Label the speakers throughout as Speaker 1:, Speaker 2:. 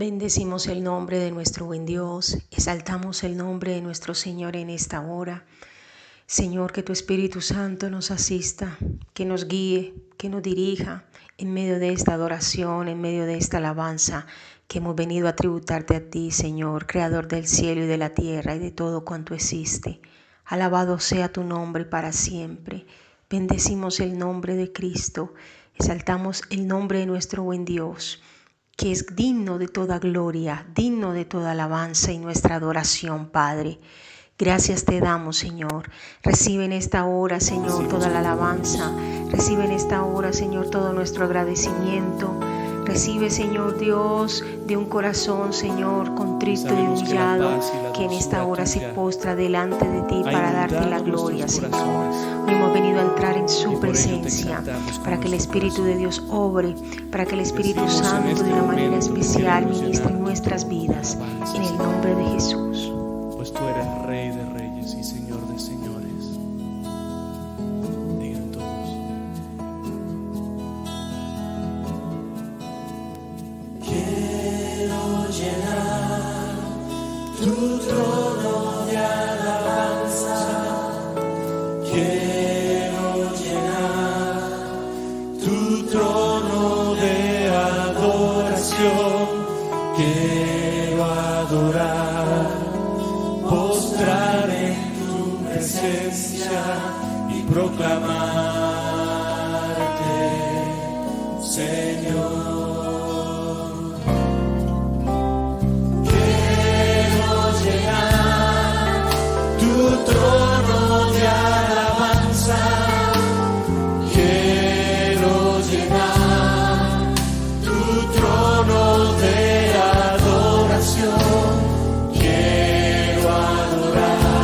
Speaker 1: Bendecimos el nombre de nuestro buen Dios, exaltamos el nombre de nuestro Señor en esta hora. Señor, que tu Espíritu Santo nos asista, que nos guíe, que nos dirija en medio de esta adoración, en medio de esta alabanza que hemos venido a tributarte a ti, Señor, Creador del cielo y de la tierra y de todo cuanto existe. Alabado sea tu nombre para siempre. Bendecimos el nombre de Cristo, exaltamos el nombre de nuestro buen Dios, que es digno de toda gloria, digno de toda alabanza y nuestra adoración, Padre. Gracias te damos, Señor. Recibe en esta hora, Señor, toda la alabanza. Recibe en esta hora, Señor, todo nuestro agradecimiento. Recibe, Señor Dios, de un corazón, Señor, contrito y humillado, que en esta hora se postra delante de ti para darte la gloria, Señor. Hoy hemos venido a entrar en su presencia para que el Espíritu de Dios obre, para que el Espíritu Santo de una manera especial ministre en nuestras vidas, en el nombre de Jesús.
Speaker 2: Pues tú eres Rey de reyes y Señor de señores. Digan todos.
Speaker 3: Quiero llenar tu trono de alabanza. Quiero llenar tu trono de adoración. Quiero adorar, postrar en tu presencia y proclamarte, Señor. Quiero llenar tu trono de alabanza. Quiero llenar tu trono de adoración. Quiero adorar,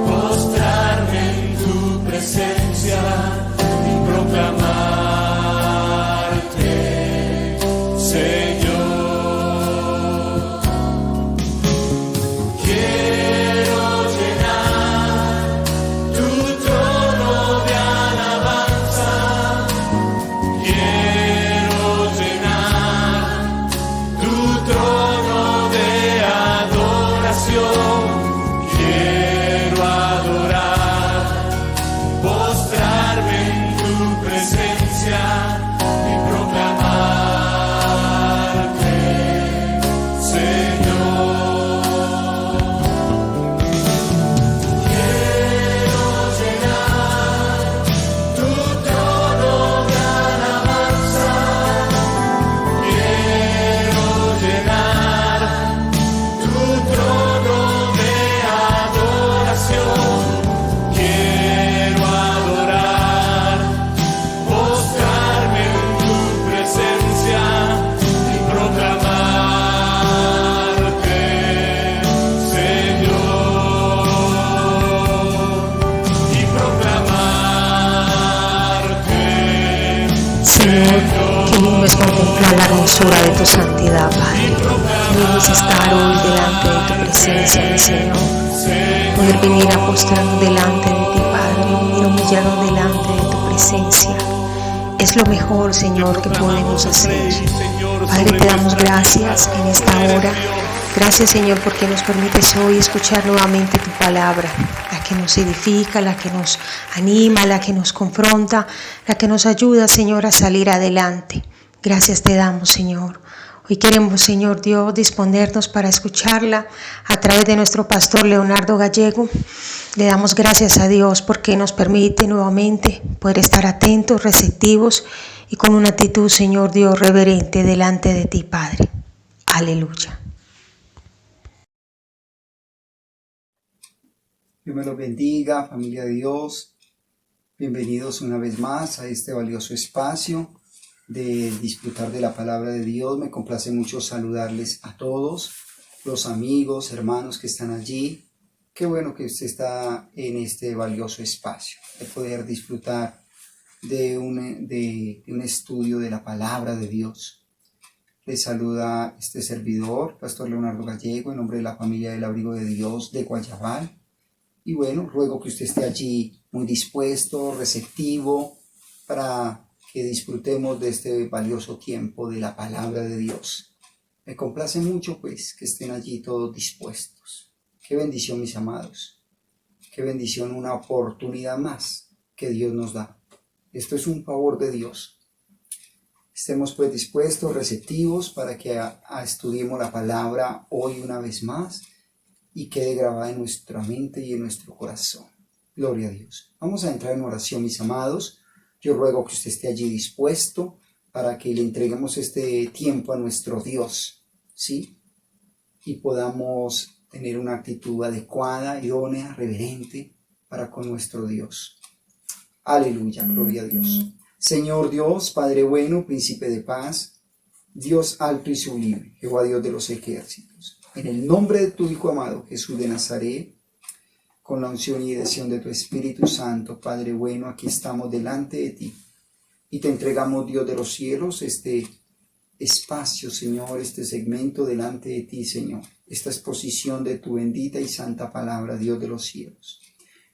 Speaker 3: postrarme en tu presencia y proclamarte, Señor. Quiero llenar tu trono de alabanza. Quiero llenar tu trono de adoración. Quiero adorar, postrarme en tu presencia y proclamarte, Señor. Quiero llenar tu trono de alabanza. Quiero llenar tu trono de adoración. Quiero adorar, postrarme en tu presencia y proclamarte, Señor. Y proclamarte,
Speaker 1: Señor, qué lindo es contemplar la hermosura de tu santidad, Padre. Qué lindo es estar hoy delante de tu presencia, mi Señor. Poder venir a postrarnos delante de ti, Padre, venir humillado delante de tu presencia. Es lo mejor, Señor, que podemos hacer. Padre, te damos gracias en esta hora. Gracias, Señor, porque nos permites hoy escuchar nuevamente tu palabra, la que nos edifica, la que nos anima, la que nos confronta, la que nos ayuda, Señor, a salir adelante. Gracias te damos, Señor. Hoy queremos, Señor Dios, disponernos para escucharla a través de nuestro pastor Leonardo Gallego. Le damos gracias a Dios porque nos permite nuevamente poder estar atentos, receptivos y con una actitud, Señor Dios, reverente delante de ti, Padre. Aleluya.
Speaker 4: Dios me los bendiga, familia de Dios. Bienvenidos una vez más a este valioso espacio de disfrutar de la palabra de Dios. Me complace mucho saludarles a todos, los amigos, hermanos que están allí. Qué bueno que usted está en este valioso espacio, de poder disfrutar de un estudio de la palabra de Dios. Les saluda este servidor, Pastor Leonardo Gallego, en nombre de la familia del Abrigo de Dios de Guayabal. Y bueno, ruego que usted esté allí muy dispuesto, receptivo, para que disfrutemos de este valioso tiempo de la palabra de Dios. Me complace mucho pues que estén allí todos dispuestos. Qué bendición, mis amados. Qué bendición, una oportunidad más que Dios nos da. Esto es un favor de Dios. Estemos pues dispuestos, receptivos para que estudiemos la palabra hoy una vez más y quede grabada en nuestra mente y en nuestro corazón. Gloria a Dios. Vamos a entrar en oración, mis amados. Yo ruego que usted esté allí dispuesto para que le entreguemos este tiempo a nuestro Dios, ¿sí? Y podamos tener una actitud adecuada, idónea, reverente para con nuestro Dios. Aleluya, gloria a Dios. Señor Dios, Padre bueno, Príncipe de paz, Dios alto y sublime, Jehová Dios de los ejércitos, en el nombre de tu Hijo amado, Jesús de Nazaret, con la unción y dirección de tu Espíritu Santo, Padre bueno, aquí estamos delante de ti y te entregamos, Dios de los cielos, este espacio, Señor, este segmento delante de ti, Señor, esta exposición de tu bendita y santa palabra, Dios de los cielos.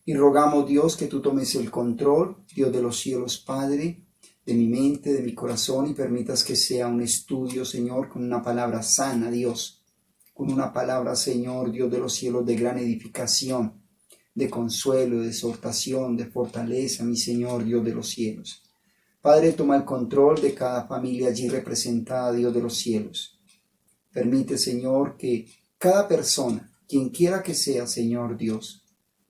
Speaker 4: Y rogamos, Dios, que tú tomes el control, Dios de los cielos, Padre, de mi mente, de mi corazón, y permitas que sea un estudio, Señor, con una palabra sana, Dios, con una palabra, Señor, Dios de los cielos, de gran edificación, de consuelo, de exhortación, de fortaleza, mi Señor, Dios de los cielos. Padre, toma el control de cada familia allí representada, Dios de los cielos. Permite, Señor, que cada persona, quien quiera que sea, Señor Dios,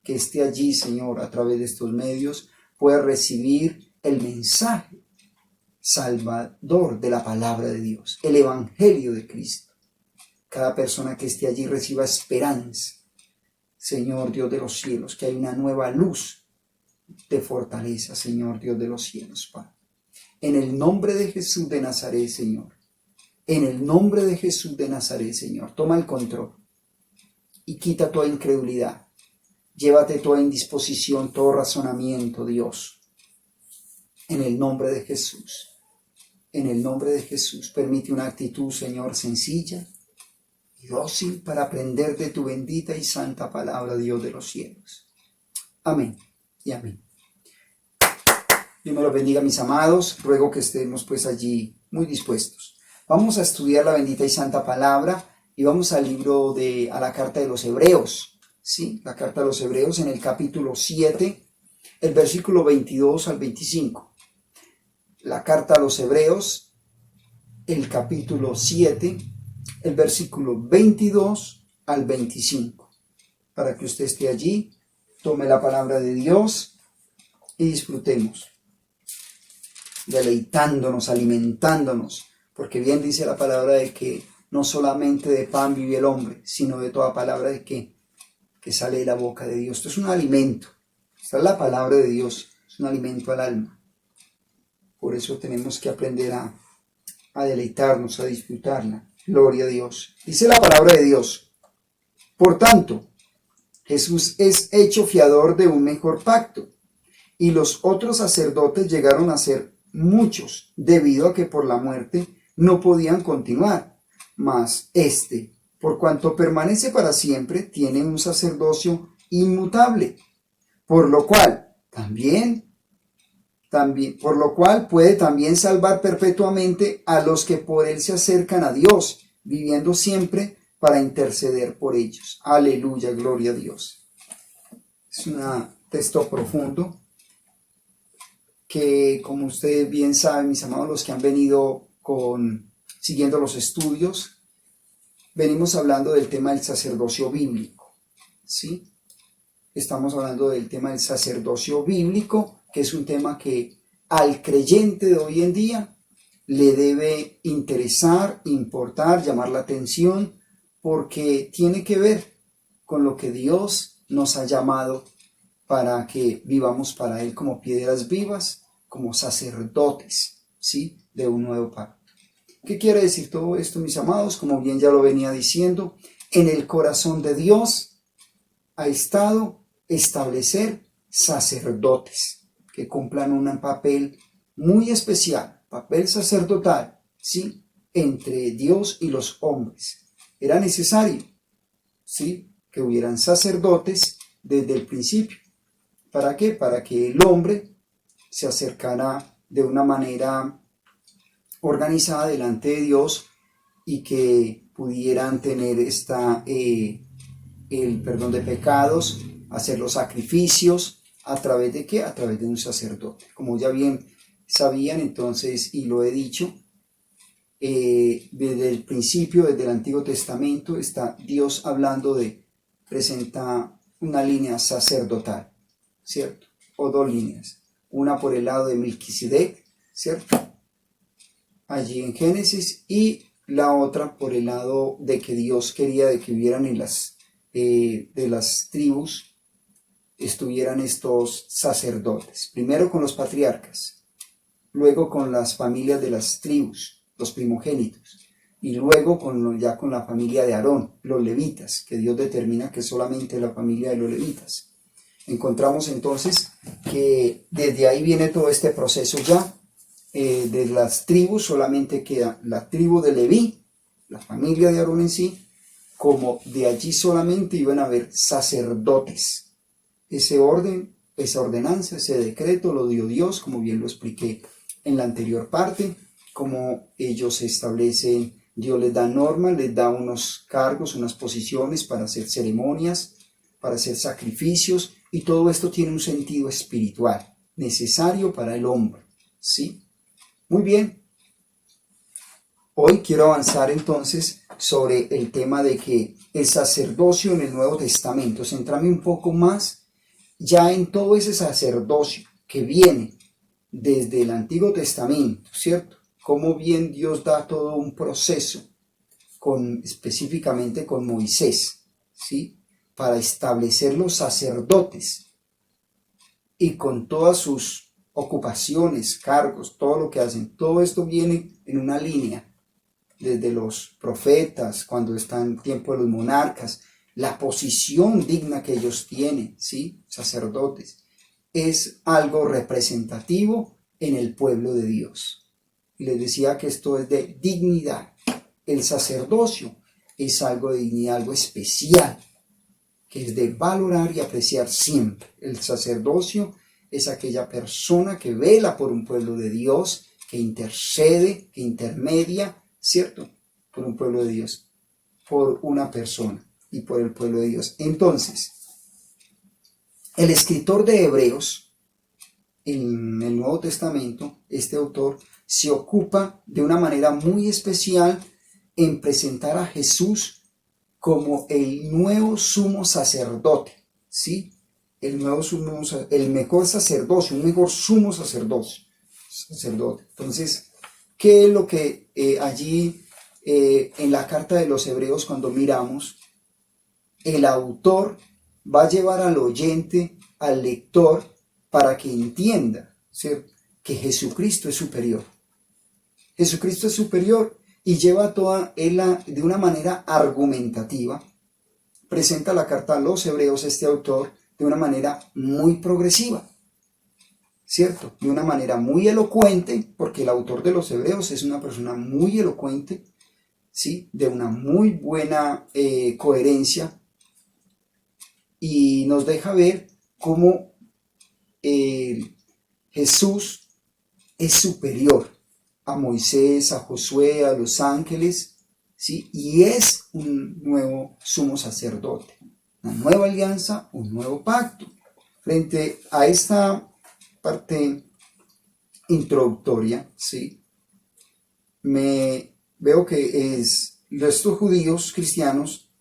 Speaker 4: que esté allí, Señor, a través de estos medios, pueda recibir el mensaje salvador de la palabra de Dios, el evangelio de Cristo. Cada persona que esté allí reciba esperanza, Señor Dios de los cielos, que hay una nueva luz de fortaleza, Señor Dios de los cielos, Padre. En el nombre de Jesús de Nazaret, Señor. En el nombre de Jesús de Nazaret, Señor. Toma el control y quita toda incredulidad. Llévate toda indisposición, todo razonamiento, Dios. En el nombre de Jesús. En el nombre de Jesús. Permite una actitud, Señor, sencilla y dócil para aprender de tu bendita y santa palabra, Dios de los cielos. Amén y amén. Dios me los bendiga, mis amados. Ruego que estemos pues allí muy dispuestos. Vamos a estudiar la bendita y santa palabra y vamos al libro a la carta de los Hebreos. Sí, la carta de los Hebreos en el capítulo 7, el versículo 22 al 25. La carta a los Hebreos, el capítulo 7, el versículo 22 al 25. Para que usted esté allí, tome la palabra de Dios y disfrutemos, deleitándonos, alimentándonos, porque bien dice la palabra de que no solamente de pan vive el hombre, sino de toda palabra de que sale de la boca de Dios. Esto es un alimento, esta es la palabra de Dios, es un alimento al alma. Por eso tenemos que aprender a deleitarnos, a disfrutarla. Gloria a Dios. Dice la palabra de Dios: por tanto, Jesús es hecho fiador de un mejor pacto, y los otros sacerdotes llegaron a ser muchos, debido a que por la muerte no podían continuar. Mas este, por cuanto permanece para siempre, tiene un sacerdocio inmutable, por lo cual puede también salvar perpetuamente a los que por él se acercan a Dios, viviendo siempre para interceder por ellos. Aleluya, gloria a Dios. Es un texto profundo que, como ustedes bien saben, mis amados, los que han venido siguiendo los estudios, venimos hablando del tema del sacerdocio bíblico, ¿sí? Estamos hablando del tema del sacerdocio bíblico, que es un tema que al creyente de hoy en día le debe interesar, importar, llamar la atención, porque tiene que ver con lo que Dios nos ha llamado para que vivamos para Él como piedras vivas, como sacerdotes, ¿sí?, de un nuevo pacto. ¿Qué quiere decir todo esto, mis amados? Como bien ya lo venía diciendo, en el corazón de Dios ha estado establecer sacerdotes que cumplan un papel muy especial, papel sacerdotal, ¿sí?, entre Dios y los hombres. Era necesario, ¿sí?, que hubieran sacerdotes desde el principio. ¿Para qué? Para que el hombre se acercara de una manera organizada delante de Dios y que pudieran tener el perdón de pecados, hacer los sacrificios, ¿a través de qué? A través de un sacerdote. Como ya bien sabían entonces, y lo he dicho, desde el principio, desde el Antiguo Testamento, está Dios hablando presenta una línea sacerdotal, ¿cierto? O dos líneas, una por el lado de Melquisedec, ¿cierto? Allí en Génesis, y la otra por el lado de que Dios quería de que hubieran de las tribus estuvieran estos sacerdotes, primero con los patriarcas, luego con las familias de las tribus, los primogénitos, y luego ya con la familia de Aarón, los levitas, que Dios determina que solamente la familia de los levitas. Encontramos entonces que desde ahí viene todo este proceso ya. De las tribus solamente queda la tribu de Leví, la familia de Aarón en sí, como de allí solamente iban a haber sacerdotes. Ese orden, esa ordenanza, ese decreto lo dio Dios, como bien lo expliqué en la anterior parte, como ellos se establecen, Dios les da normas, les da unos cargos, unas posiciones para hacer ceremonias, para hacer sacrificios, y todo esto tiene un sentido espiritual necesario para el hombre, ¿sí? Muy bien, hoy quiero avanzar entonces sobre el tema de que el sacerdocio en el Nuevo Testamento, centrarme un poco más ya en todo ese sacerdocio que viene desde el Antiguo Testamento, ¿cierto? Cómo bien Dios da todo un proceso, específicamente con Moisés, ¿sí? Para establecer los sacerdotes y con todas sus ocupaciones, cargos, todo lo que hacen, todo esto viene en una línea, desde los profetas, cuando están en tiempo de los monarcas, la posición digna que ellos tienen, ¿sí? Sacerdotes, es algo representativo en el pueblo de Dios. Y les decía que esto es de dignidad. El sacerdocio es algo de dignidad, algo especial, que es de valorar y apreciar siempre. El sacerdocio es aquella persona que vela por un pueblo de Dios, que intercede, que intermedia, ¿cierto? Por un pueblo de Dios, por una persona y por el pueblo de Dios. Entonces, el escritor de Hebreos, en el Nuevo Testamento, este autor se ocupa de una manera muy especial en presentar a Jesús como el nuevo sumo sacerdote, ¿sí? El mejor sacerdocio, un mejor sumo sacerdote. Entonces, ¿qué es lo que allí en la carta de los Hebreos, cuando miramos, el autor va a llevar al oyente, al lector, para que entienda, ¿cierto?, que Jesucristo es superior? Jesucristo es superior y lleva de una manera argumentativa, presenta la carta a los Hebreos, este autor, de una manera muy progresiva, ¿cierto? De una manera muy elocuente, porque el autor de los Hebreos es una persona muy elocuente, ¿sí? De una muy buena coherencia, y nos deja ver cómo Jesús es superior a Moisés, a Josué, a los ángeles, ¿sí? Y es un nuevo sumo sacerdote, una nueva alianza, un nuevo pacto. Frente a esta parte introductoria, ¿sí?, veo que estos judíos cristianos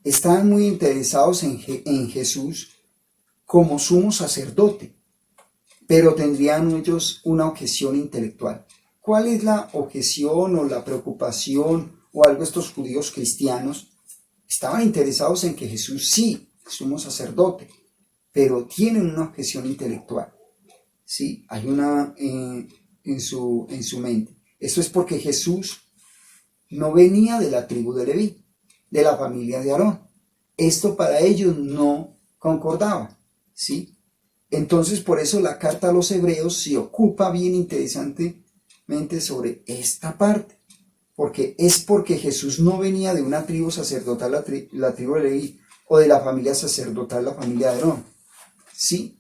Speaker 4: están muy interesados en Jesús como sumo sacerdote, pero tendrían ellos una objeción intelectual. ¿Cuál es la objeción o la preocupación o algo? Estos judíos cristianos estaban interesados en que Jesús sí, sumo sacerdote, pero tienen una objeción intelectual, ¿sí? Hay una en su mente. Esto es porque Jesús no venía de la tribu de Leví, de la familia de Aarón. Esto para ellos no concordaba, ¿sí? Entonces, por eso la carta a los Hebreos se ocupa bien interesantemente sobre esta parte, porque Jesús no venía de una tribu sacerdotal, la tribu de Leví, o de la familia sacerdotal, la familia de Aarón, ¿sí?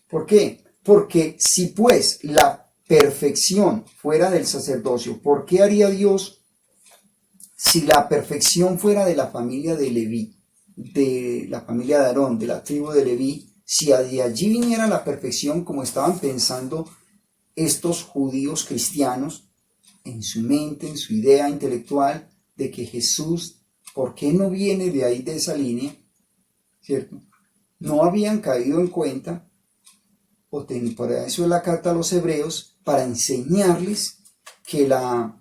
Speaker 4: ¿Por qué? Porque si pues la perfección fuera del sacerdocio, ¿por qué haría Dios si la perfección fuera de la familia de Leví, de la familia de Aarón, de la tribu de Leví, si de allí viniera la perfección como estaban pensando estos judíos cristianos en su mente, en su idea intelectual de que Jesús, ¿por qué no viene de ahí, de esa línea? ¿Cierto? No habían caído en cuenta, o por eso es la carta a los hebreos, para enseñarles que la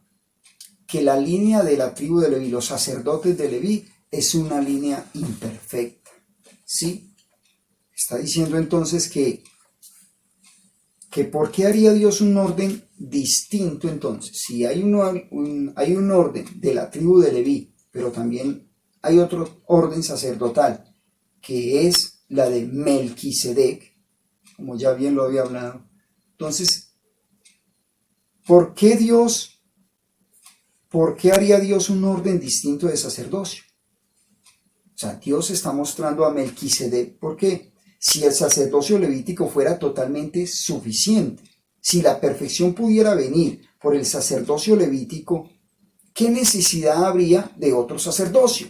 Speaker 4: línea de la tribu de Leví, los sacerdotes de Leví, es una línea imperfecta. ¿Sí? Está diciendo entonces que ¿por qué haría Dios un orden distinto entonces? Si hay hay un orden de la tribu de Leví, pero también hay otro orden sacerdotal, que es la de Melquisedec, como ya bien lo había hablado. Entonces, ¿por qué haría Dios un orden distinto de sacerdocio? O sea, Dios está mostrando a Melquisedec, ¿por qué? Si el sacerdocio levítico fuera totalmente suficiente, si la perfección pudiera venir por el sacerdocio levítico, ¿qué necesidad habría de otro sacerdocio?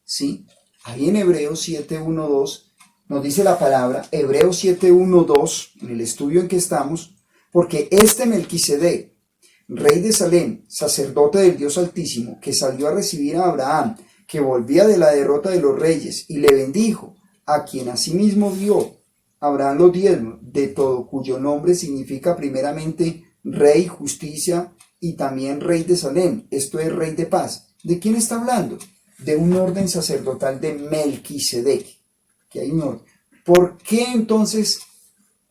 Speaker 4: ¿Sí? Ahí en Hebreos 7:1-2 nos dice la palabra, Hebreos 7:1-2, en el estudio en que estamos, porque este Melquisedec, rey de Salem, sacerdote del Dios Altísimo, que salió a recibir a Abraham, que volvía de la derrota de los reyes, y le bendijo, a quien asimismo dio Abraham los diezmos, de todo cuyo nombre significa primeramente rey, justicia, y también rey de Salem, esto es rey de paz. ¿De quién está hablando? De un orden sacerdotal de Melquisedec, que hay un orden. ¿Por qué entonces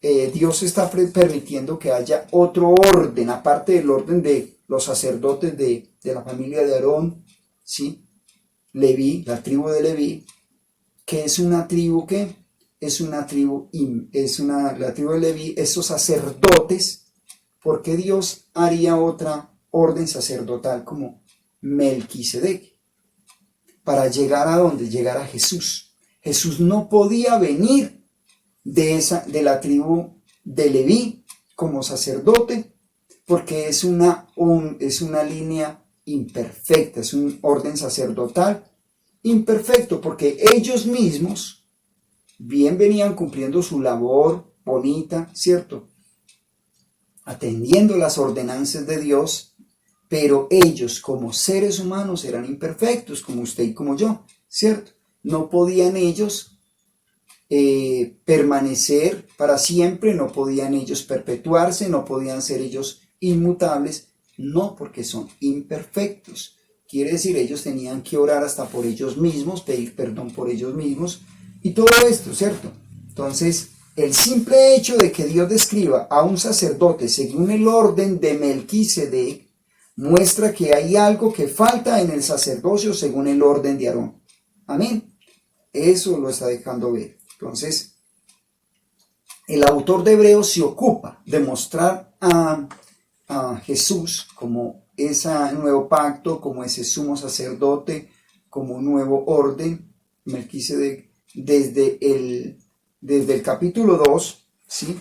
Speaker 4: Dios está permitiendo que haya otro orden, aparte del orden de los sacerdotes de la familia de Aarón, ¿sí? Leví, la tribu de Leví, que es una tribu que la tribu de Leví, esos sacerdotes? ¿Por qué Dios haría otra orden sacerdotal como Melquisedec? Para llegar a donde, llegar a Jesús. Jesús no podía venir de la tribu de Leví como sacerdote, porque es una línea imperfecta, es un orden sacerdotal imperfecto, porque ellos mismos bien venían cumpliendo su labor bonita, ¿cierto? Atendiendo las ordenanzas de Dios, pero ellos como seres humanos eran imperfectos, como usted y como yo, ¿cierto? No podían ellos permanecer para siempre, no podían ellos perpetuarse, no podían ser ellos inmutables, no, porque son imperfectos. Quiere decir, ellos tenían que orar hasta por ellos mismos, pedir perdón por ellos mismos y todo esto, ¿cierto? Entonces, el simple hecho de que Dios describa a un sacerdote según el orden de Melquisedec muestra que hay algo que falta en el sacerdocio según el orden de Aarón. Amén. Eso lo está dejando ver. Entonces, el autor de Hebreos se ocupa de mostrar a Jesús como ese nuevo pacto, como ese sumo sacerdote, como un nuevo orden, Melquisedec, desde el capítulo 2, ¿sí?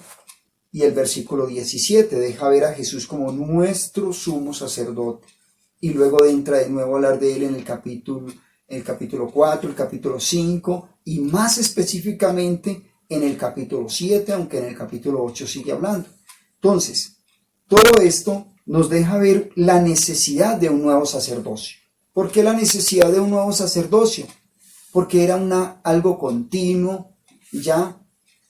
Speaker 4: Y el versículo 17 deja ver a Jesús como nuestro sumo sacerdote. Y luego entra de nuevo a hablar de él en el capítulo 4, el capítulo 5 y más específicamente en el capítulo 7, aunque en el capítulo 8 sigue hablando. Entonces, todo esto nos deja ver la necesidad de un nuevo sacerdocio. ¿Por qué la necesidad de un nuevo sacerdocio? Porque era algo continuo ya,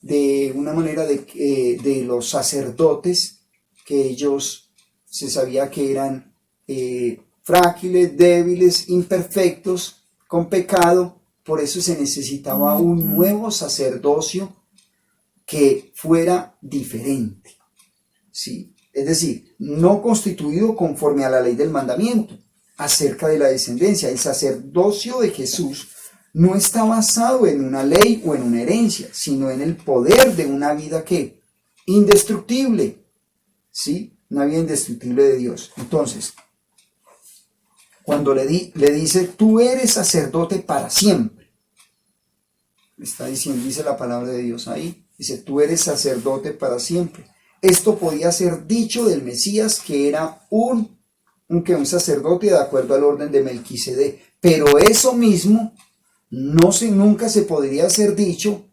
Speaker 4: de una manera de los sacerdotes, que ellos se sabía que eran frágiles, débiles, imperfectos, con pecado. Por eso se necesitaba un nuevo sacerdocio que fuera diferente, ¿sí? Es decir, no constituido conforme a la ley del mandamiento acerca de la descendencia. El sacerdocio de Jesús no está basado en una ley o en una herencia, sino en el poder de una vida que indestructible, ¿sí? Una vida indestructible de Dios. Entonces, cuando le dice, tú eres sacerdote para siempre, está diciendo, dice la palabra de Dios ahí, dice, tú eres sacerdote para siempre. Esto podía ser dicho del Mesías, que era un un sacerdote de acuerdo al orden de Melquisedec. Pero eso mismo nunca se podría ser dicho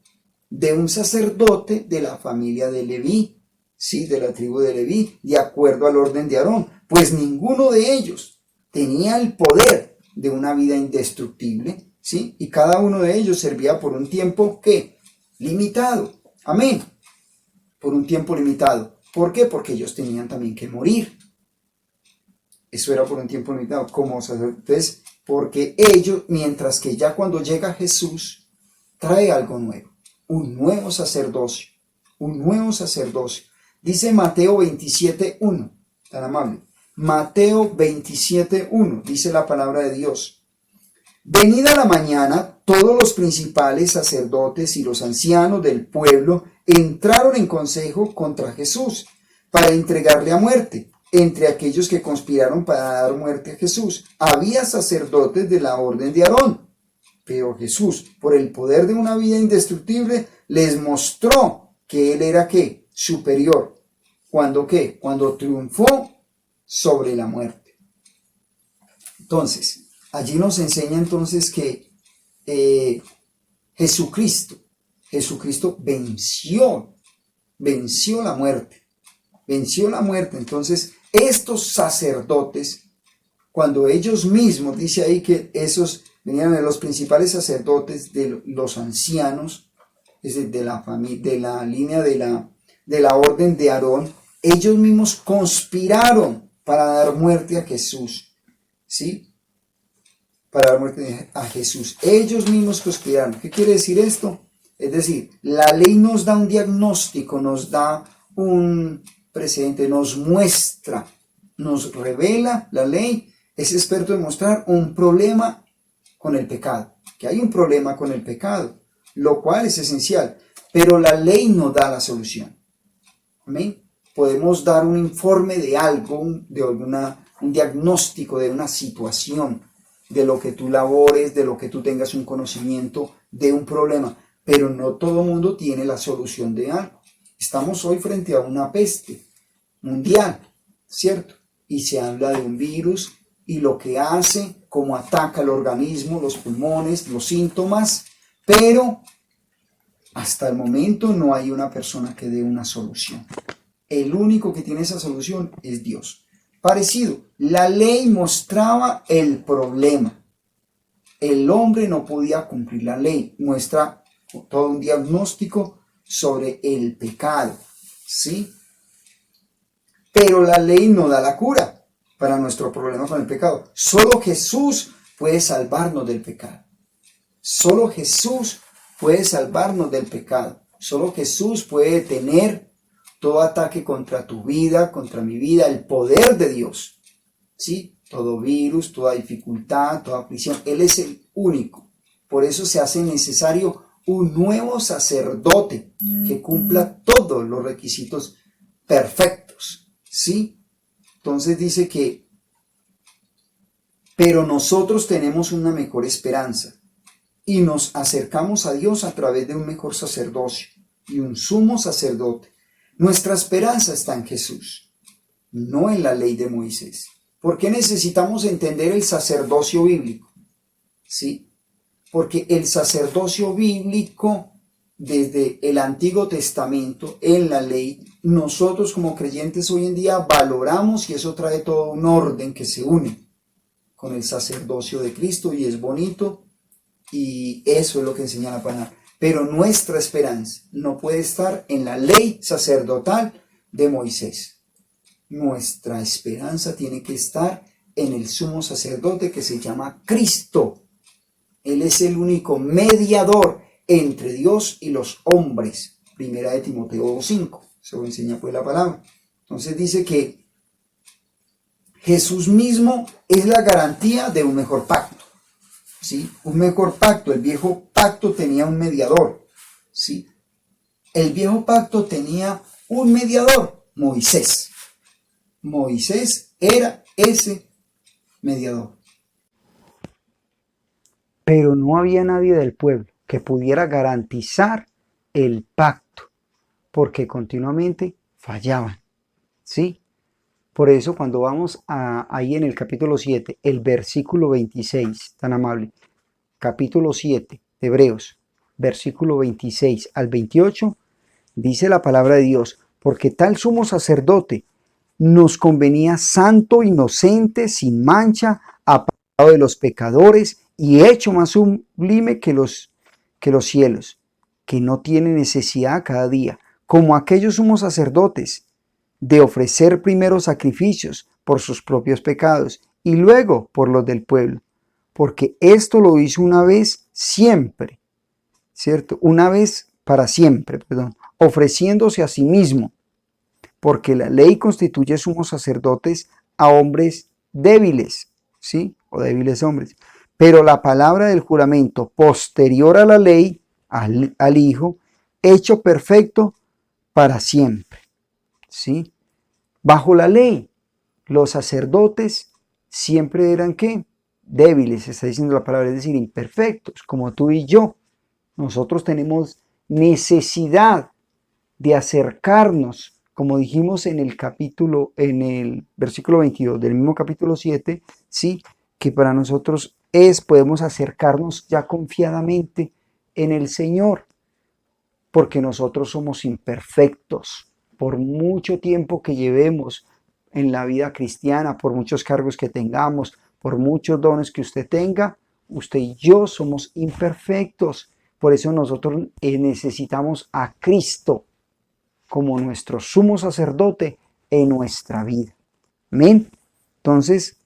Speaker 4: de un sacerdote de la familia de Leví, ¿sí? De la tribu de Leví, de acuerdo al orden de Aarón, pues ninguno de ellos tenía el poder de una vida indestructible, ¿sí? Y cada uno de ellos servía por un tiempo, ¿qué? Limitado. Amén. Por un tiempo limitado. ¿Por qué? Porque ellos tenían también que morir. Eso era por un tiempo limitado. Como sacerdotes, porque ellos, mientras que ya cuando llega Jesús, trae algo nuevo. Un nuevo sacerdocio. Un nuevo sacerdocio. Dice Mateo 27:1. Tan amable. Mateo 27:1. Dice la palabra de Dios. Venida la mañana, todos los principales sacerdotes y los ancianos del pueblo entraron en consejo contra Jesús para entregarle a muerte. Entre aquellos que conspiraron para dar muerte a Jesús, había sacerdotes de la orden de Aarón. Pero Jesús, por el poder de una vida indestructible, les mostró que él era ¿qué? Superior. ¿Cuándo qué? Cuando triunfó sobre la muerte. Entonces, allí nos enseña entonces que Jesucristo venció la muerte. Venció la muerte. Entonces, estos sacerdotes, cuando ellos mismos, dice ahí que esos venían de los principales sacerdotes, de los ancianos, es decir, de la línea de la orden de Aarón, ellos mismos conspiraron para dar muerte a Jesús, ¿sí? Para dar muerte a Jesús. Ellos mismos conspiraron. ¿Qué quiere decir esto? Es decir, la ley nos da un diagnóstico, nos da un precedente, nos muestra, nos revela la ley, es experto en mostrar un problema con el pecado, que hay un problema con el pecado, lo cual es esencial, pero la ley no da la solución. Amén. Podemos dar un informe de algo, un diagnóstico de una situación, de lo que tú labores, de lo que tú tengas un conocimiento de un problema, pero no todo el mundo tiene la solución de algo. Estamos hoy frente a una peste mundial, ¿cierto? Y se habla de un virus y lo que hace, cómo ataca el organismo, los pulmones, los síntomas, pero hasta el momento no hay una persona que dé una solución. El único que tiene esa solución es Dios. Parecido, la ley mostraba el problema. El hombre no podía cumplir la ley. Muestra todo un diagnóstico sobre el pecado, ¿sí? Pero la ley no da la cura para nuestro problema con el pecado. Solo Jesús puede salvarnos del pecado. Solo Jesús puede salvarnos del pecado. Solo Jesús puede detener todo ataque contra tu vida, contra mi vida, el poder de Dios, ¿sí? Todo virus, toda dificultad, toda aflicción. Él es el único. Por eso se hace necesario un nuevo sacerdote que cumpla todos los requisitos perfectos, ¿sí? Entonces dice que, pero nosotros tenemos una mejor esperanza y nos acercamos a Dios a través de un mejor sacerdocio y un sumo sacerdote. Nuestra esperanza está en Jesús, no en la ley de Moisés. ¿Por qué necesitamos entender el sacerdocio bíblico? ¿Sí? Porque el sacerdocio bíblico, desde el Antiguo Testamento, en la ley, nosotros como creyentes hoy en día valoramos y eso trae todo un orden que se une con el sacerdocio de Cristo y es bonito y eso es lo que enseña la palabra. Pero nuestra esperanza no puede estar en la ley sacerdotal de Moisés. Nuestra esperanza tiene que estar en el sumo sacerdote que se llama Cristo. Él es el único mediador entre Dios y los hombres. Primera de Timoteo 5. Se lo enseña pues la palabra. Entonces dice que Jesús mismo es la garantía de un mejor pacto. ¿Sí? Un mejor pacto. El viejo pacto tenía un mediador. ¿Sí? El viejo pacto tenía un mediador, Moisés. Moisés era ese mediador. Pero no había nadie del pueblo que pudiera garantizar el pacto, porque continuamente fallaban. ¿Sí? Por eso cuando vamos ahí en el capítulo 7, el versículo 26, tan amable, capítulo 7 de Hebreos, versículo 26 al 28, dice la palabra de Dios, porque tal sumo sacerdote nos convenía santo, inocente, sin mancha, apartado de los pecadores y hecho más sublime que los cielos, que no tiene necesidad cada día, como aquellos sumos sacerdotes, de ofrecer primero sacrificios por sus propios pecados y luego por los del pueblo, porque esto lo hizo una vez siempre, ¿cierto? Una vez para siempre, perdón, ofreciéndose a sí mismo, porque la ley constituye sumos sacerdotes a hombres débiles, ¿sí? O débiles hombres. Pero la palabra del juramento posterior a la ley, al Hijo, hecho perfecto para siempre, ¿sí? Bajo la ley, los sacerdotes siempre eran, ¿qué? Débiles, está diciendo la palabra, es decir, imperfectos, como tú y yo. Nosotros tenemos necesidad de acercarnos, como dijimos en el versículo 22 del mismo capítulo 7, ¿sí? Que para nosotros podemos acercarnos ya confiadamente en el Señor, porque nosotros somos imperfectos. Por mucho tiempo que llevemos en la vida cristiana, por muchos cargos que tengamos, por muchos dones que usted tenga, usted y yo somos imperfectos. Por eso nosotros necesitamos a Cristo como nuestro sumo sacerdote en nuestra vida. Amén. Entonces,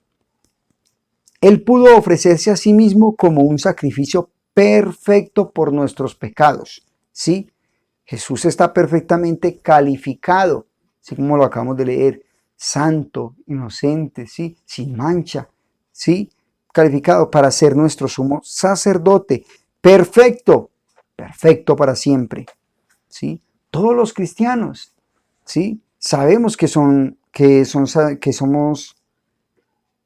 Speaker 4: Él pudo ofrecerse a sí mismo como un sacrificio perfecto por nuestros pecados. ¿Sí? Jesús está perfectamente calificado, así como lo acabamos de leer, santo, inocente, ¿sí? Sin mancha, ¿sí? Calificado para ser nuestro sumo sacerdote, perfecto, perfecto para siempre, ¿sí? Todos los cristianos, ¿sí? Sabemos que somos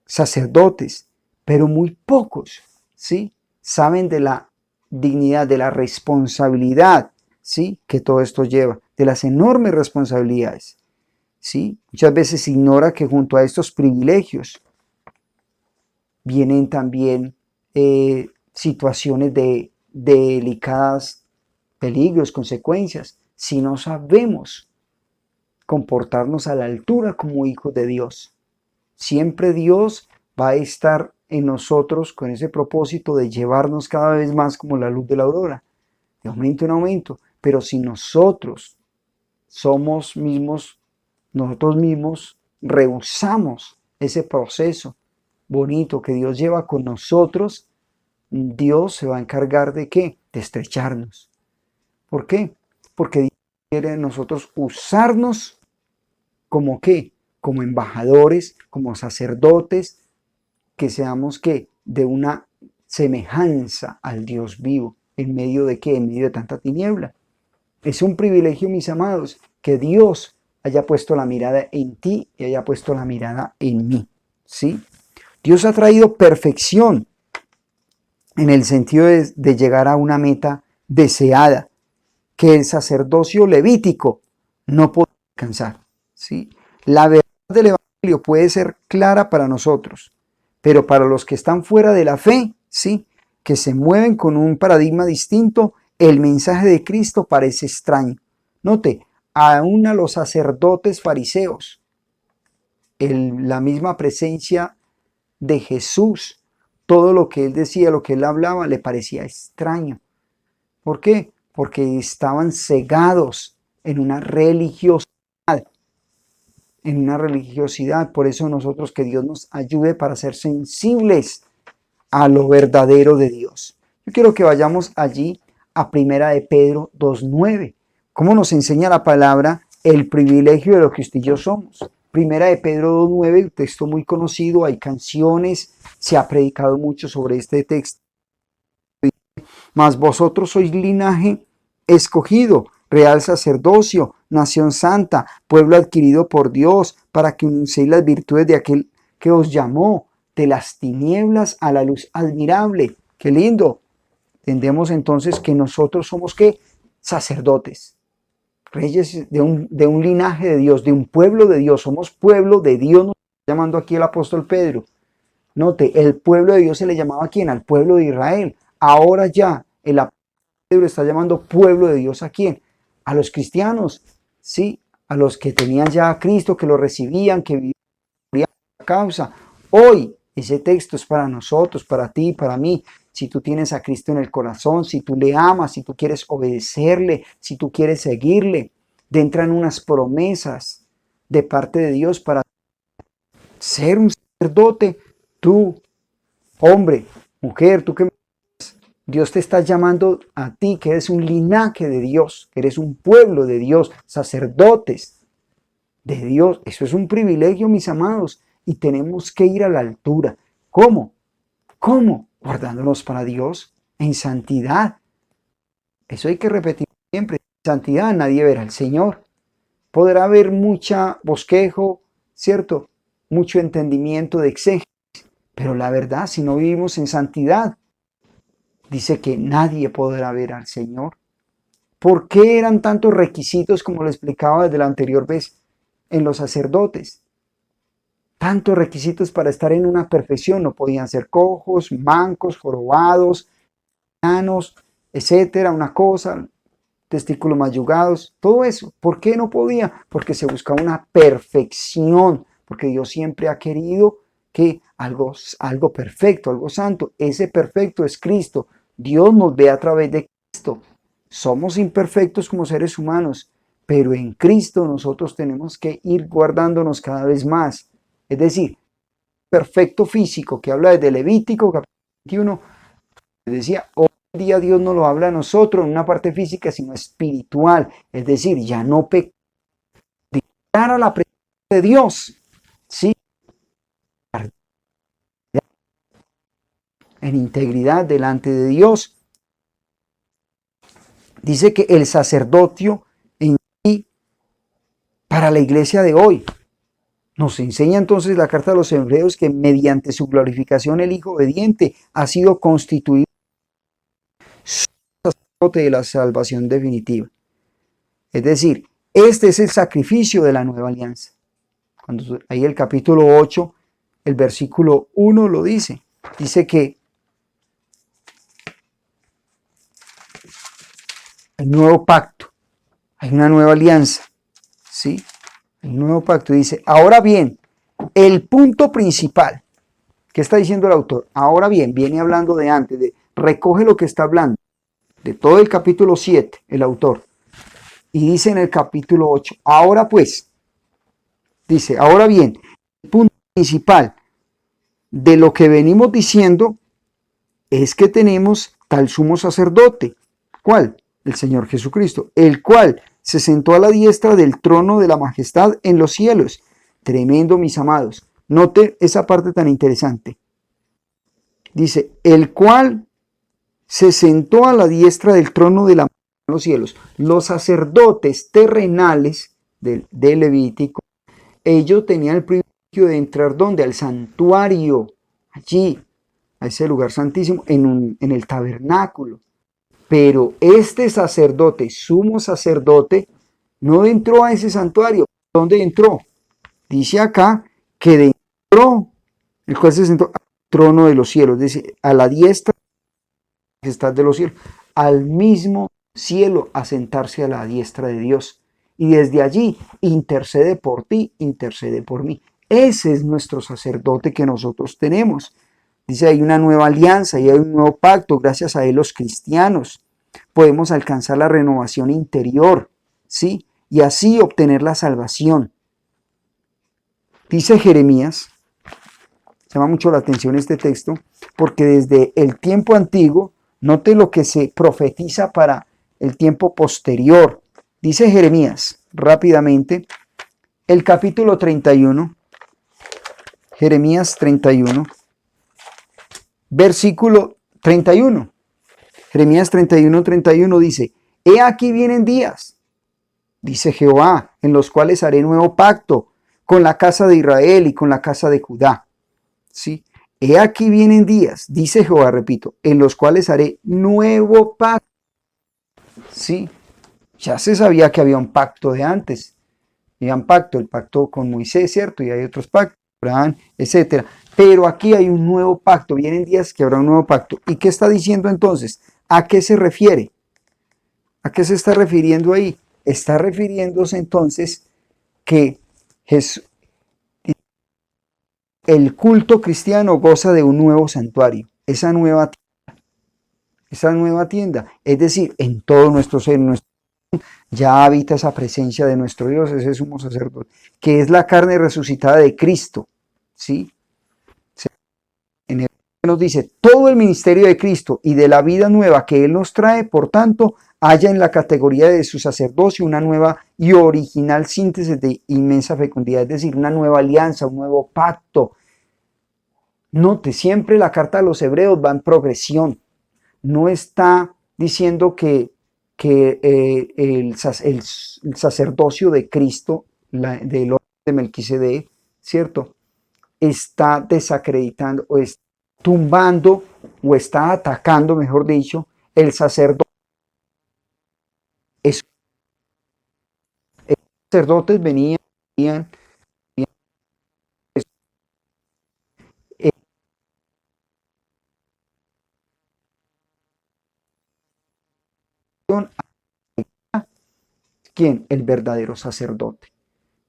Speaker 4: sacerdotes, pero muy pocos, ¿sí? Saben de la dignidad, de la responsabilidad, ¿sí? Que todo esto lleva, de las enormes responsabilidades, ¿sí? Muchas veces se ignora que junto a estos privilegios vienen también situaciones de delicadas peligros, consecuencias, si no sabemos comportarnos a la altura como hijos de Dios. Siempre Dios va a estar en nosotros con ese propósito de llevarnos cada vez más como la luz de la aurora, de aumento en aumento. Pero si nosotros nosotros mismos rehusamos ese proceso bonito que Dios lleva con nosotros, Dios se va a encargar de ¿qué? De estrecharnos. ¿Por qué? Porque Dios quiere nosotros usarnos como ¿qué? Como embajadores, como sacerdotes, que seamos ¿qué? De una semejanza al Dios vivo. ¿En medio de qué? En medio de tanta tiniebla. Es un privilegio, mis amados, que Dios haya puesto la mirada en ti y haya puesto la mirada en mí, ¿sí? Dios ha traído perfección en el sentido de llegar a una meta deseada que el sacerdocio levítico no puede alcanzar, ¿sí? La verdad del Evangelio puede ser clara para nosotros, pero para los que están fuera de la fe, ¿sí? Que se mueven con un paradigma distinto, el mensaje de Cristo parece extraño. Note, aún a los sacerdotes fariseos, la misma presencia de Jesús, todo lo que él decía, lo que él hablaba, le parecía extraño. ¿Por qué? Porque estaban cegados en una religiosidad. Por eso nosotros, que Dios nos ayude para ser sensibles a lo verdadero de Dios. Yo quiero que vayamos allí a Primera de Pedro 2:9. ¿Cómo nos enseña la palabra el privilegio de lo que usted y yo somos? Primera de Pedro 2:9, un texto muy conocido, hay canciones, se ha predicado mucho sobre este texto. Mas vosotros sois linaje escogido, real sacerdocio, nación santa, pueblo adquirido por Dios, para que anunciéis las virtudes de aquel que os llamó de las tinieblas a la luz admirable. ¡Qué lindo! Entendemos entonces que nosotros somos ¿qué? Sacerdotes. reyes de un linaje de Dios, de un pueblo de Dios. Somos pueblo de Dios, nos está llamando aquí el apóstol Pedro. Note, el pueblo de Dios se le llamaba ¿a quién? Al pueblo de Israel. Ahora ya el apóstol Pedro está llamando pueblo de Dios ¿a quién? A los cristianos, ¿sí? A los que tenían ya a Cristo, que lo recibían, que vivían la causa. Hoy ese texto es para nosotros, para ti, para mí. Si tú tienes a Cristo en el corazón, si tú le amas, si tú quieres obedecerle, si tú quieres seguirle, entran unas promesas de parte de Dios para ser un sacerdote. Tú, hombre, mujer, tú que Dios te está llamando a ti, que eres un linaje de Dios, que eres un pueblo de Dios, sacerdotes de Dios. Eso es un privilegio, mis amados, y tenemos que ir a la altura. ¿Cómo? ¿Cómo? Guardándonos para Dios en santidad. Eso hay que repetir siempre. En santidad nadie verá al Señor. Podrá haber mucha bosquejo, ¿cierto? Mucho entendimiento de exégesis, pero la verdad, si no vivimos en santidad, dice que nadie podrá ver al Señor. ¿Por qué eran tantos requisitos, como lo explicaba desde la anterior vez, en los sacerdotes? Tantos requisitos para estar en una perfección. No podían ser cojos, mancos, jorobados, enanos, etcétera, una cosa, testículos mayugados, todo eso. ¿Por qué no podía? Porque se buscaba una perfección, porque Dios siempre ha querido que algo perfecto, algo santo. Ese perfecto es Cristo. Dios nos ve a través de Cristo. Somos imperfectos como seres humanos, pero en Cristo nosotros tenemos que ir guardándonos cada vez más. Es decir, perfecto físico que habla desde Levítico capítulo 21, decía, hoy en día Dios no lo habla a nosotros en una parte física, sino espiritual. Es decir, ya no pecar a la presencia de Dios, ¿sí? En integridad delante de Dios. Dice que el sacerdocio en sí para la iglesia de hoy nos enseña entonces la carta de los Hebreos que mediante su glorificación el Hijo obediente ha sido constituido sacerdote de la salvación definitiva. Es decir, este es el sacrificio de la nueva alianza. Cuando ahí el capítulo 8, el versículo 1 lo dice. Dice que hay un nuevo pacto, hay una nueva alianza, ¿sí? Hay un nuevo pacto. Dice, ahora bien, el punto principal, ¿qué está diciendo el autor? Ahora bien, viene hablando de antes, recoge lo que está hablando, de todo el capítulo 7, el autor. Y dice en el capítulo 8, ahora pues, dice, ahora bien, el punto principal de lo que venimos diciendo es que tenemos tal sumo sacerdote. ¿Cuál? El Señor Jesucristo, el cual se sentó a la diestra del trono de la majestad en los cielos. Tremendo, mis amados. Note esa parte tan interesante. Dice, el cual se sentó a la diestra del trono de la majestad en los cielos. Los sacerdotes terrenales del Levítico, ellos tenían el privilegio de entrar ¿dónde? Al santuario, allí, a ese lugar santísimo, en el tabernáculo. Pero este sacerdote, sumo sacerdote, no entró a ese santuario. ¿Dónde entró? Dice acá que entró, el cual se sentó al trono de los cielos, dice, a la diestra de los cielos, al mismo cielo, a sentarse a la diestra de Dios. Y desde allí intercede por ti, intercede por mí. Ese es nuestro sacerdote que nosotros tenemos. Dice, hay una nueva alianza y hay un nuevo pacto. Gracias a él los cristianos podemos alcanzar la renovación interior, ¿sí? Y así obtener la salvación. Dice Jeremías, llama mucho la atención este texto, porque desde el tiempo antiguo, note lo que se profetiza para el tiempo posterior. Dice Jeremías, rápidamente, el capítulo 31, Jeremías 31, versículo 31. Jeremías 31, 31 dice, he aquí vienen días, dice Jehová, en los cuales haré nuevo pacto con la casa de Israel y con la casa de Judá. ¿Sí? He aquí vienen días, dice Jehová, repito, en los cuales haré nuevo pacto. ¿Sí? Ya se sabía que había un pacto de antes. Había un pacto, el pacto con Moisés, ¿cierto? Y hay otros pactos, Abraham, etcétera. Pero aquí hay un nuevo pacto, vienen días que habrá un nuevo pacto. ¿Y qué está diciendo entonces? ¿A qué se refiere? ¿A qué se está refiriendo ahí? Está refiriéndose entonces que Jesús, el culto cristiano goza de un nuevo santuario, esa nueva tienda, es decir, en todo nuestro ser, ya habita esa presencia de nuestro Dios, ese sumo sacerdote, que es la carne resucitada de Cristo, ¿sí? En el nos dice, todo el ministerio de Cristo y de la vida nueva que Él nos trae, por tanto, haya en la categoría de su sacerdocio una nueva y original síntesis de inmensa fecundidad, es decir, una nueva alianza, un nuevo pacto. Note, siempre la carta a los hebreos va en progresión, no está diciendo que el sacerdocio de Cristo, del orden de Melquisedec, ¿cierto? Está desacreditando o está tumbando o está atacando, mejor dicho, el sacerdocio. Los sacerdotes venían ¿quién? El verdadero sacerdote.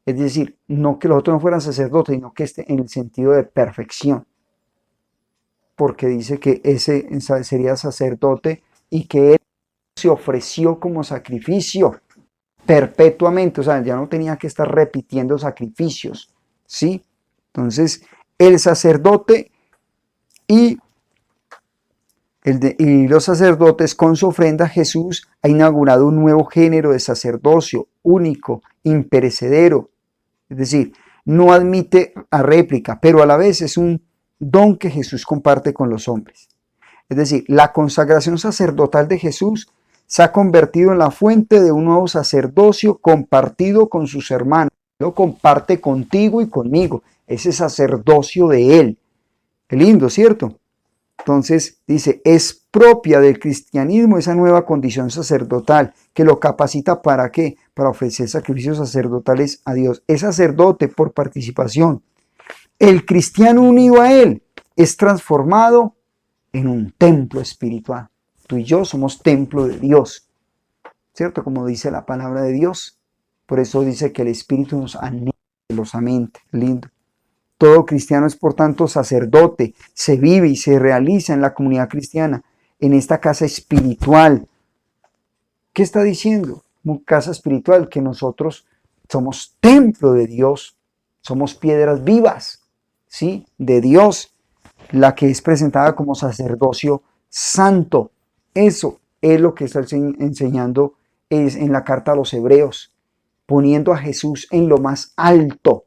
Speaker 4: Es decir, no que los otros no fueran sacerdotes, sino que esté en el sentido de perfección. Porque dice que ese sería sacerdote y que él se ofreció como sacrificio perpetuamente, o sea, ya no tenía que estar repitiendo sacrificios, ¿sí? Entonces, el sacerdote y los sacerdotes con su ofrenda, Jesús ha inaugurado un nuevo género de sacerdocio único, imperecedero, es decir, no admite a réplica, pero a la vez es un don que Jesús comparte con los hombres. Es decir, la consagración sacerdotal de Jesús se ha convertido en la fuente de un nuevo sacerdocio compartido con sus hermanos. Lo comparte contigo y conmigo, ese sacerdocio de Él. Qué lindo, ¿cierto? Entonces dice, es propia del cristianismo esa nueva condición sacerdotal que lo capacita ¿para qué? Para ofrecer sacrificios sacerdotales a Dios. Es sacerdote por participación. El cristiano unido a Él es transformado en un templo espiritual. Tú y yo somos templo de Dios, ¿cierto? Como dice la palabra de Dios. Por eso dice que el Espíritu nos anhela celosamente. Lindo. Todo cristiano es por tanto sacerdote, se vive y se realiza en la comunidad cristiana, en esta casa espiritual. ¿Qué está diciendo? Una casa espiritual, que nosotros somos templo de Dios, somos piedras vivas, ¿sí? De Dios, la que es presentada como sacerdocio santo. Eso es lo que está enseñando en la carta a los hebreos, poniendo a Jesús en lo más alto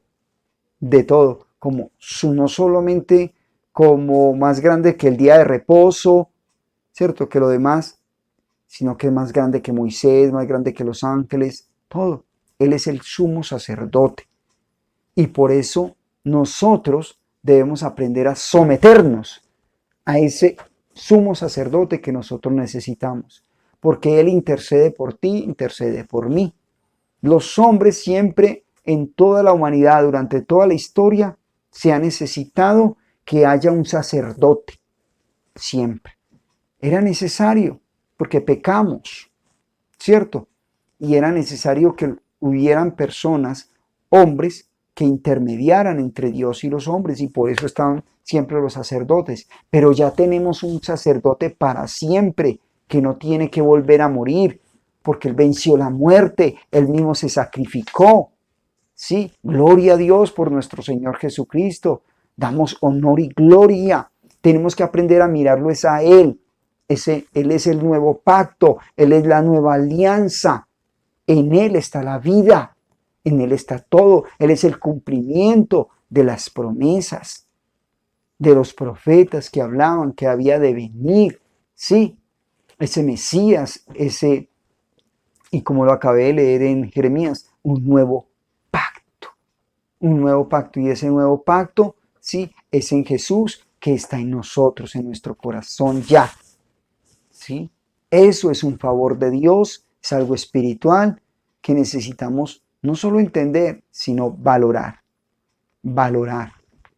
Speaker 4: de todo, como no solamente como más grande que el día de reposo, ¿cierto? Que lo demás, sino que es más grande que Moisés, más grande que los ángeles, todo. Él es el sumo sacerdote. Y por eso nosotros debemos aprender a someternos a ese sumo sacerdote que nosotros necesitamos, porque Él intercede por ti, intercede por mí. Los hombres siempre en toda la humanidad, durante toda la historia, se ha necesitado que haya un sacerdote, siempre. Era necesario, porque pecamos, ¿cierto? Y era necesario que hubieran personas, hombres, que intermediaran entre Dios y los hombres, y por eso estaban siempre los sacerdotes. Pero ya tenemos un sacerdote para siempre, que no tiene que volver a morir, porque Él venció la muerte, Él mismo se sacrificó. Sí, gloria a Dios por nuestro Señor Jesucristo. Damos honor y gloria. Tenemos que aprender a mirarlo es a Él. Él es el nuevo pacto, Él es la nueva alianza. En Él está la vida, en Él está todo. Él es el cumplimiento de las promesas de los profetas que hablaban que había de venir. Sí, ese Mesías, y como lo acabé de leer en Jeremías, un nuevo pacto, y ese nuevo pacto, sí, es en Jesús, que está en nosotros, en nuestro corazón ya, sí. Eso es un favor de Dios Es algo espiritual que necesitamos no solo entender, sino valorar. Valorar.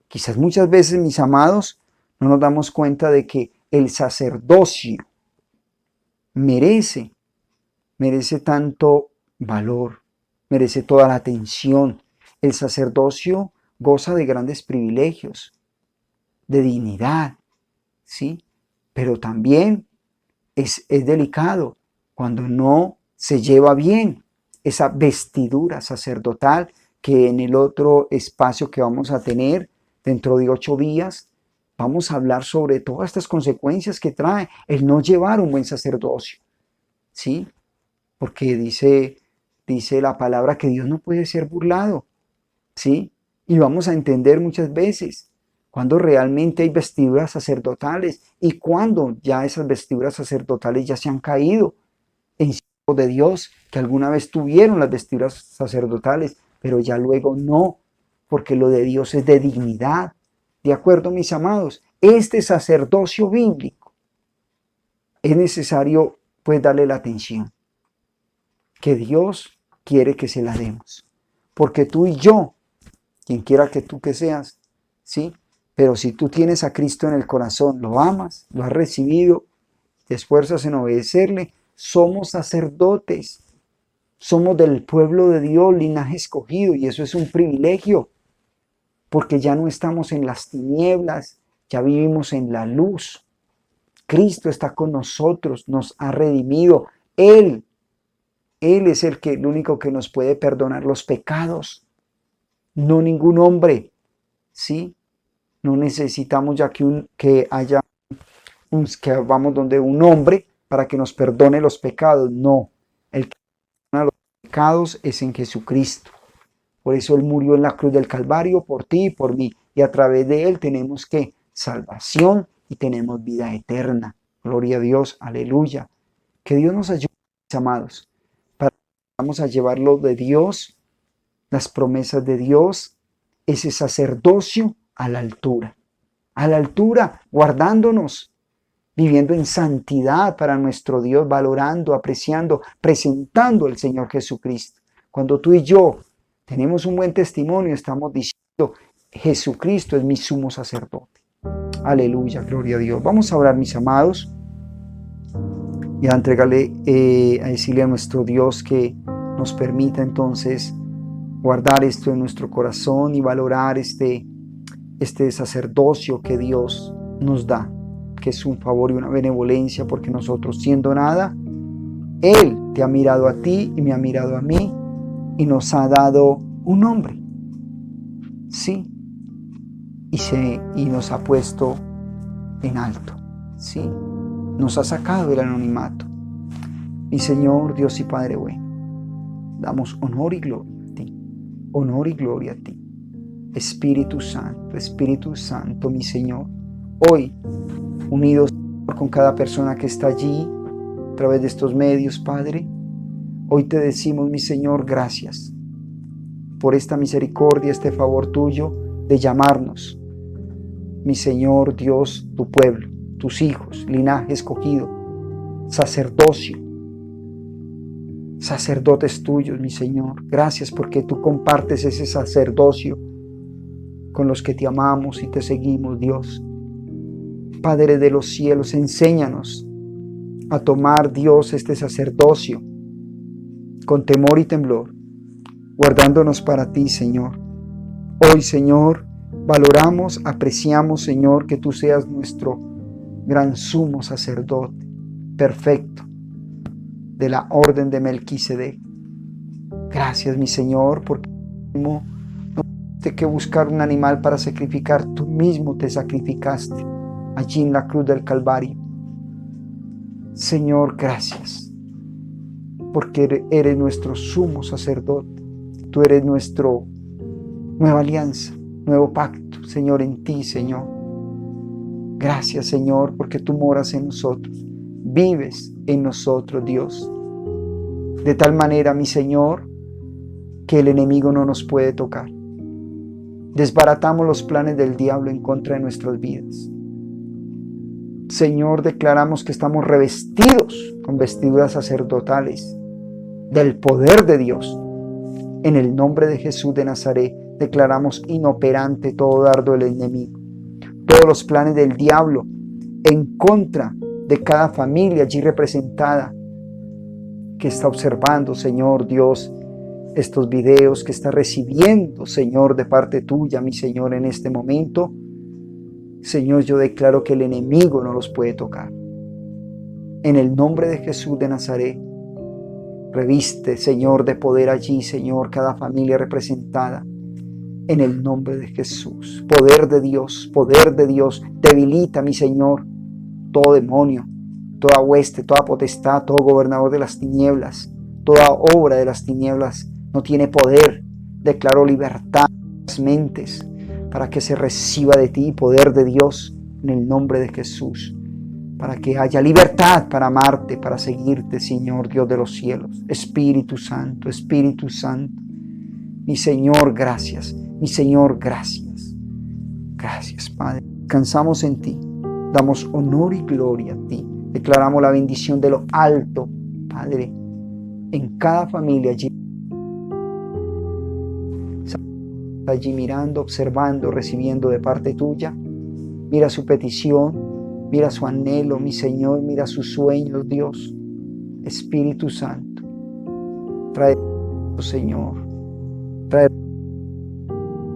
Speaker 4: Quizás muchas veces, mis amados, no nos damos cuenta de que el sacerdocio merece tanto valor, merece toda la atención. El sacerdocio goza de grandes privilegios, de dignidad, ¿sí? Pero también es delicado cuando no se lleva bien esa vestidura sacerdotal, que en el otro espacio que vamos a tener dentro de 8 días, vamos a hablar sobre todas estas consecuencias que trae el no llevar un buen sacerdocio, ¿sí? Porque dice la palabra que Dios no puede ser burlado, ¿sí? Y vamos a entender muchas veces cuando realmente hay vestiduras sacerdotales y cuando ya esas vestiduras sacerdotales ya se han caído en siervos de Dios que alguna vez tuvieron las vestiduras sacerdotales, pero ya luego no, porque lo de Dios es de dignidad. ¿De acuerdo, mis amados? Este sacerdocio bíblico es necesario pues darle la atención que Dios quiere que se la demos, porque tú y yo, quien quiera que tú que seas, ¿sí? Pero si tú tienes a Cristo en el corazón, lo amas, lo has recibido, te esfuerzas en obedecerle, somos sacerdotes, somos del pueblo de Dios, linaje escogido, y eso es un privilegio, porque ya no estamos en las tinieblas, ya vivimos en la luz. Cristo está con nosotros, nos ha redimido. Él es el único que nos puede perdonar los pecados, no ningún hombre, ¿sí? No necesitamos ya que vamos donde un hombre para que nos perdone los pecados. No, el que perdona los pecados es en Jesucristo. Por eso Él murió en la cruz del Calvario por ti y por mí. Y a través de Él tenemos ¿qué? Salvación y tenemos vida eterna. Gloria a Dios, aleluya. Que Dios nos ayude, mis amados, para que vamos a llevar lo de Dios, las promesas de Dios, ese sacerdocio a la altura, guardándonos, viviendo en santidad para nuestro Dios, valorando, apreciando, presentando al Señor Jesucristo. Cuando tú y yo tenemos un buen testimonio, estamos diciendo, Jesucristo es mi sumo sacerdote. Aleluya, gloria a Dios. Vamos a orar, mis amados, y a entregarle, a decirle a nuestro Dios que nos permita entonces guardar esto en nuestro corazón y valorar este sacerdocio que Dios nos da, que es un favor y una benevolencia, porque nosotros siendo nada, Él te ha mirado a ti y me ha mirado a mí y nos ha dado un nombre, ¿sí? Y nos ha puesto en alto, ¿sí? Nos ha sacado del anonimato. Mi Señor, Dios y Padre bueno, damos honor y gloria a ti, honor y gloria a ti. Espíritu Santo, mi Señor, hoy unidos con cada persona que está allí a través de estos medios, Padre, hoy te decimos, mi Señor, gracias por esta misericordia, este favor tuyo de llamarnos, mi Señor Dios, tu pueblo, tus hijos, linaje escogido, sacerdotes tuyos, mi Señor. Gracias porque tú compartes ese sacerdocio con los que te amamos y te seguimos, Dios. Padre de los cielos, enséñanos a tomar, Dios, este sacerdocio con temor y temblor, guardándonos para ti, Señor. Hoy, Señor, valoramos, apreciamos, Señor, que tú seas nuestro gran sumo sacerdote, perfecto, de la orden de Melquisedec. Gracias, mi Señor, porque no tuviste que buscar un animal para sacrificar, tú mismo te sacrificaste allí en la cruz del Calvario. Señor, gracias, porque eres nuestro sumo sacerdote, tú eres nuestro nueva alianza, nuevo pacto, Señor, en ti, Señor. Gracias, Señor, porque tú moras en nosotros, vives en nosotros, Dios. De tal manera, mi Señor, que el enemigo no nos puede tocar. Desbaratamos los planes del diablo en contra de nuestras vidas. Señor, declaramos que estamos revestidos con vestiduras sacerdotales del poder de Dios. En el nombre de Jesús de Nazaret, declaramos inoperante todo dardo del enemigo, todos los planes del diablo en contra de cada familia allí representada que está observando, Señor Dios, estos videos, que está recibiendo, Señor, de parte tuya, mi Señor, en este momento. Señor, yo declaro que el enemigo no los puede tocar. En el nombre de Jesús de Nazaret, reviste, Señor, de poder allí, Señor, cada familia representada. En el nombre de Jesús, poder de Dios, debilita, mi Señor, todo demonio, toda hueste, toda potestad, todo gobernador de las tinieblas, toda obra de las tinieblas no tiene poder. Declaro libertad en las mentes para que se reciba de ti poder de Dios en el nombre de Jesús, para que haya libertad para amarte, para seguirte, Señor Dios de los cielos. Espíritu Santo, mi Señor, gracias. Mi Señor, gracias. Gracias, Padre. Descansamos en ti. Damos honor y gloria a ti. Declaramos la bendición de lo alto, Padre, en cada familia allí mirando, observando, recibiendo de parte tuya. Mira su petición, mira su anhelo, mi Señor, mira sus sueños, Dios. Espíritu Santo, trae, Señor, trae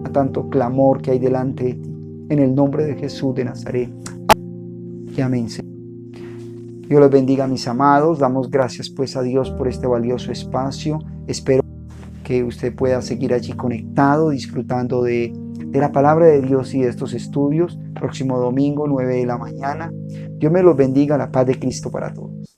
Speaker 4: a tanto clamor que hay delante de ti, en el nombre de Jesús de Nazaret. Y amén, Señor. Dios los bendiga, mis amados. Damos gracias pues a Dios por este valioso espacio. Espero que usted pueda seguir allí conectado, disfrutando de la palabra de Dios y de estos estudios. Próximo domingo, 9 de la mañana. Dios me los bendiga. La paz de Cristo para todos.